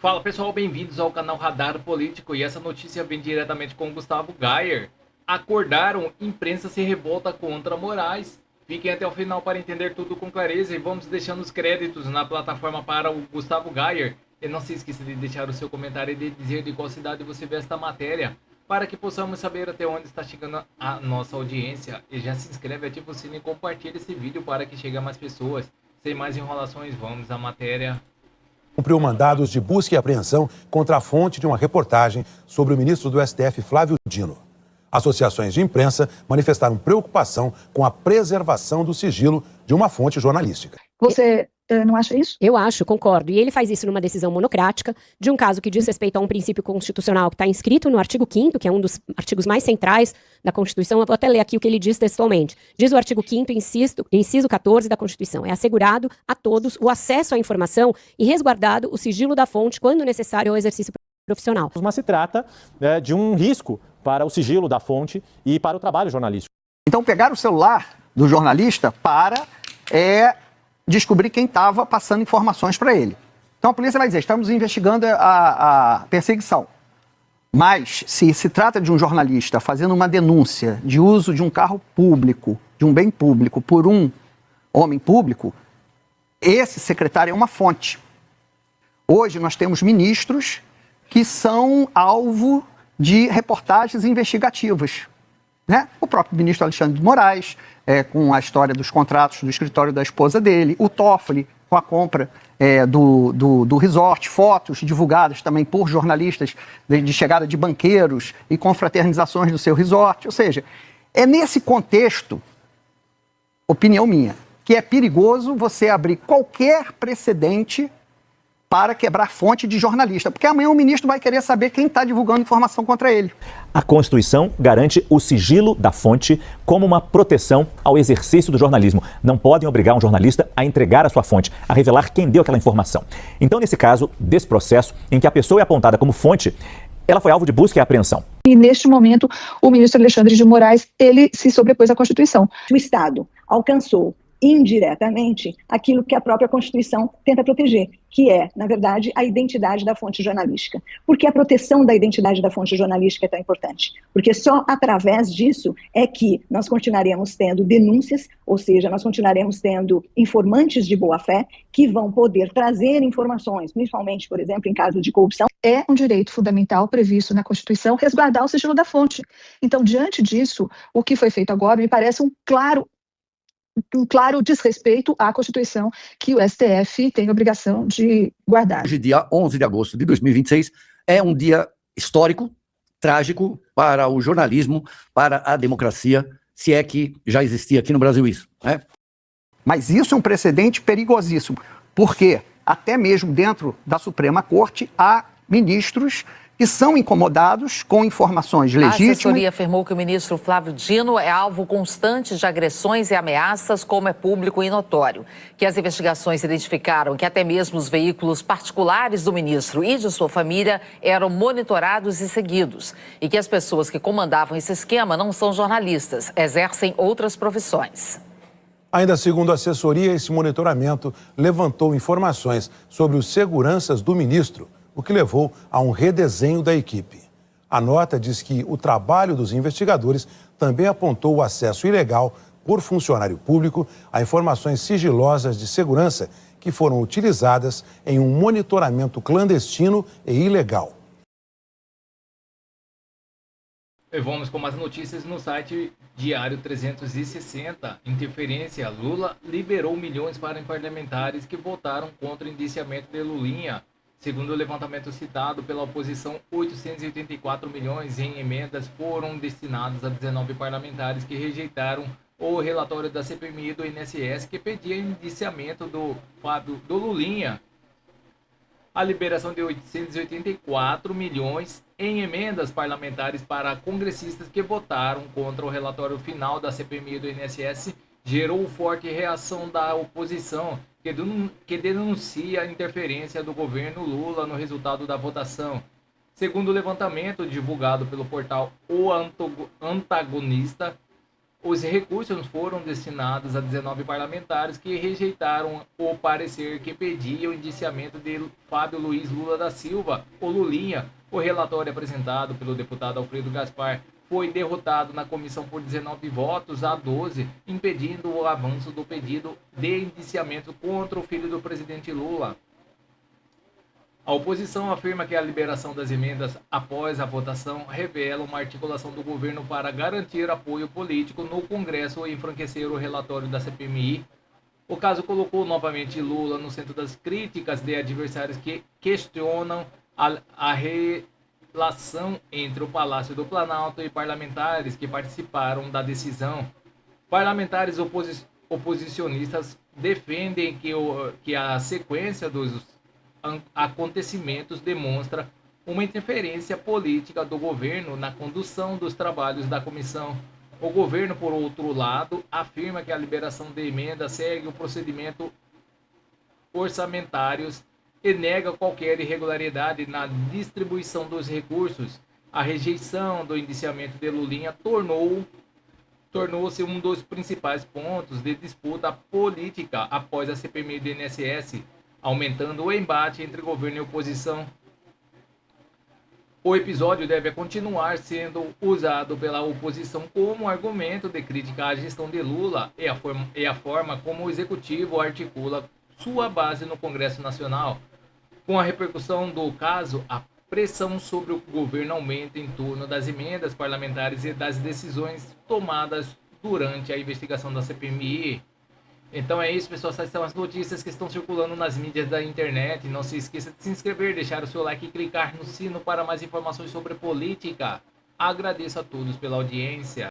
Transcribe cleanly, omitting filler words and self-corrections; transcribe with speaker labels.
Speaker 1: Fala pessoal, bem-vindos ao canal Radar Político e essa notícia vem diretamente com Gustavo Gayer. Acordaram, imprensa se revolta contra Moraes. Fiquem até o final para entender tudo com clareza e vamos deixando os créditos na plataforma para o Gustavo Gayer. E não se esqueça de deixar o seu comentário e de dizer de qual cidade você vê esta matéria, para que possamos saber até onde está chegando a nossa audiência. E já se inscreve, ativa o sino e compartilha esse vídeo para que chegue a mais pessoas. Sem mais enrolações, vamos à matéria.
Speaker 2: Cumpriu mandados de busca e apreensão contra a fonte de uma reportagem sobre o ministro do STF, Flávio Dino. Associações de imprensa manifestaram preocupação com a preservação do sigilo de uma fonte jornalística.
Speaker 3: Você não acha isso?
Speaker 4: Eu acho, concordo. E ele faz isso numa decisão monocrática de um caso que diz respeito a um princípio constitucional que está inscrito no artigo 5º, que é um dos artigos mais centrais da Constituição. Eu vou até ler aqui o que ele diz textualmente. Diz o artigo 5º, inciso 14 da Constituição. É assegurado a todos o acesso à informação e resguardado o sigilo da fonte quando necessário ao exercício profissional.
Speaker 5: Mas se trata de um risco para o sigilo da fonte e para o trabalho jornalístico.
Speaker 6: Então pegaram o celular do jornalista para descobrir quem estava passando informações para ele. Então a polícia vai dizer, estamos investigando a perseguição. Mas se trata de um jornalista fazendo uma denúncia de uso de um carro público, de um bem público, por um homem público, esse secretário é uma fonte. Hoje nós temos ministros que são alvo de reportagens investigativas. Né? O próprio ministro Alexandre de Moraes, com a história dos contratos do escritório da esposa dele, o Toffoli, com a compra do resort, fotos divulgadas também por jornalistas de chegada de banqueiros e confraternizações do seu resort. Ou seja, é nesse contexto, opinião minha, que é perigoso você abrir qualquer precedente para quebrar fonte de jornalista, porque amanhã o ministro vai querer saber quem está divulgando informação contra ele.
Speaker 5: A Constituição garante o sigilo da fonte como uma proteção ao exercício do jornalismo. Não podem obrigar um jornalista a entregar a sua fonte, a revelar quem deu aquela informação. Então, nesse caso, desse processo, em que a pessoa é apontada como fonte, ela foi alvo de busca e apreensão.
Speaker 3: E neste momento, o ministro Alexandre de Moraes, ele se sobrepôs à Constituição.
Speaker 7: O Estado alcançou indiretamente aquilo que a própria Constituição tenta proteger, que é, na verdade, a identidade da fonte jornalística. Por que a proteção da identidade da fonte jornalística é tão importante? Porque só através disso é que nós continuaremos tendo denúncias, ou seja, nós continuaremos tendo informantes de boa-fé que vão poder trazer informações, principalmente, por exemplo, em caso de corrupção.
Speaker 3: É um direito fundamental previsto na Constituição resguardar o sigilo da fonte. Então, diante disso, o que foi feito agora me parece um claro desrespeito à Constituição que o STF tem a obrigação de guardar.
Speaker 8: Hoje, dia 11 de agosto de 2026, é um dia histórico, trágico para o jornalismo, para a democracia, se é que já existia aqui no Brasil isso, né?
Speaker 6: Mas isso é um precedente perigosíssimo, porque até mesmo dentro da Suprema Corte há ministros que são incomodados com informações legítimas.
Speaker 9: A assessoria afirmou que o ministro Flávio Dino é alvo constante de agressões e ameaças, como é público e notório. Que as investigações identificaram que até mesmo os veículos particulares do ministro e de sua família eram monitorados e seguidos. E que as pessoas que comandavam esse esquema não são jornalistas, exercem outras profissões.
Speaker 2: Ainda segundo a assessoria, esse monitoramento levantou informações sobre os seguranças do ministro, o que levou a um redesenho da equipe. A nota diz que o trabalho dos investigadores também apontou o acesso ilegal por funcionário público a informações sigilosas de segurança que foram utilizadas em um monitoramento clandestino e ilegal.
Speaker 1: E vamos com mais notícias no site Diário 360. Interferência. Lula liberou milhões para parlamentares que votaram contra o indiciamento de Lulinha. Segundo o levantamento citado pela oposição, 884 milhões em emendas foram destinados a 19 parlamentares que rejeitaram o relatório da CPMI do INSS que pedia indiciamento do Lulinha. A liberação de 884 milhões em emendas parlamentares para congressistas que votaram contra o relatório final da CPMI do INSS gerou forte reação da oposição, que denuncia a interferência do governo Lula no resultado da votação. Segundo o levantamento divulgado pelo portal O Antagonista, Os recursos foram destinados a 19 parlamentares que rejeitaram o parecer que pedia o indiciamento de Fábio Luiz Lula da Silva, o Lulinha. O relatório apresentado pelo deputado Alfredo Gaspar foi derrotado na comissão por 19 votos a 12, impedindo o avanço do pedido de indiciamento contra o filho do presidente Lula. A oposição afirma que a liberação das emendas após a votação revela uma articulação do governo para garantir apoio político no Congresso e enfraquecer o relatório da CPMI. O caso colocou novamente Lula no centro das críticas de adversários que questionam a relação entre o Palácio do Planalto e parlamentares que participaram da decisão. Parlamentares oposicionistas defendem que a sequência dos acontecimentos demonstra uma interferência política do governo na condução dos trabalhos da comissão. O governo, por outro lado, afirma que a liberação de emendas segue o procedimento orçamentários e nega qualquer irregularidade na distribuição dos recursos. A rejeição do indiciamento de Lulinha tornou-se um dos principais pontos de disputa política após a CPMI do INSS, aumentando o embate entre governo e oposição. O episódio deve continuar sendo usado pela oposição como argumento de crítica à gestão de Lula e a forma como o executivo articula sua base no Congresso Nacional. Com a repercussão do caso, a pressão sobre o governo aumenta em torno das emendas parlamentares e das decisões tomadas durante a investigação da CPMI. Então é isso, pessoal. Essas são as notícias que estão circulando nas mídias da internet. Não se esqueça de se inscrever, deixar o seu like e clicar no sino para mais informações sobre política. Agradeço a todos pela audiência.